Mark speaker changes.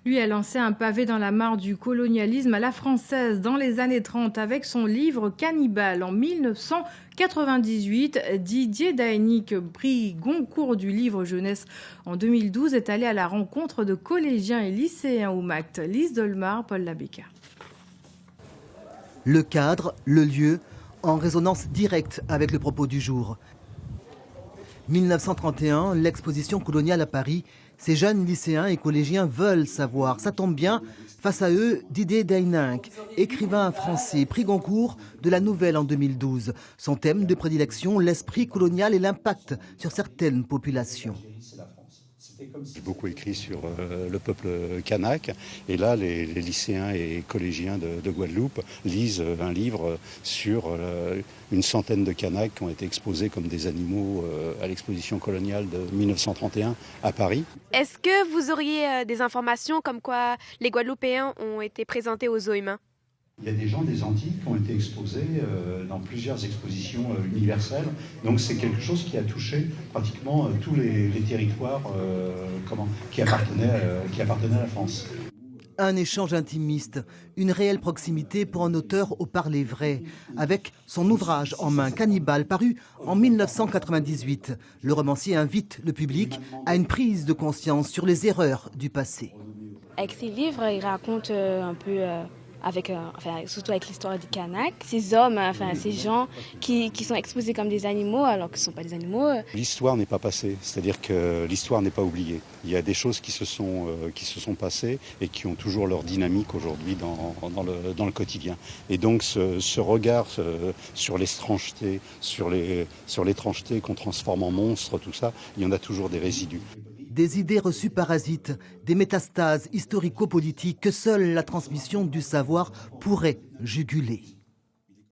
Speaker 1: Lui a lancé un pavé dans la mare du colonialisme à la française dans les années 30 avec son livre Cannibale. En 1998, Didier Daenic, prix Goncourt du livre jeunesse en 2012, est allé à la rencontre de collégiens et lycéens au MACT. Lise Dolmar, Paul Labéca.
Speaker 2: Le cadre, le lieu, en résonance directe avec le propos du jour. 1931, l'exposition coloniale à Paris. Ces jeunes lycéens et collégiens veulent savoir. Ça tombe bien, face à eux, Didier Daenic, écrivain français, prix Goncourt de la Nouvelle en 2012. Son thème de prédilection, l'esprit colonial et l'impact sur certaines populations.
Speaker 3: J'ai beaucoup écrit sur le peuple kanak et là les lycéens et collégiens de Guadeloupe lisent un livre sur une centaine de Kanaks qui ont été exposés comme des animaux à l'exposition coloniale de 1931 à Paris.
Speaker 4: Est-ce que vous auriez des informations comme quoi les Guadeloupéens ont été présentés aux zoos humains ?
Speaker 3: Il y a des gens des Antilles qui ont été exposés dans plusieurs expositions universelles. Donc c'est quelque chose qui a touché pratiquement tous les territoires qui appartenaient à la France.
Speaker 2: Un échange intimiste, une réelle proximité pour un auteur au parler vrai. Avec son ouvrage en main, Cannibale, paru en 1998, le romancier invite le public à une prise de conscience sur les erreurs du passé.
Speaker 5: Avec ses livres, il raconte un peu... surtout avec l'histoire des Kanaks, ces hommes, ces gens qui sont exposés comme des animaux alors qu'ils ne sont pas des animaux.
Speaker 3: L'histoire n'est pas passée, c'est-à-dire que l'histoire n'est pas oubliée. Il y a des choses qui se sont passées et qui ont toujours leur dynamique aujourd'hui dans le quotidien. Et donc ce regard sur l'étrangeté, sur l'étrangeté qu'on transforme en monstre, tout ça, il y en a toujours des résidus.
Speaker 2: Des idées reçues parasites, des métastases historico-politiques que seule la transmission du savoir pourrait juguler.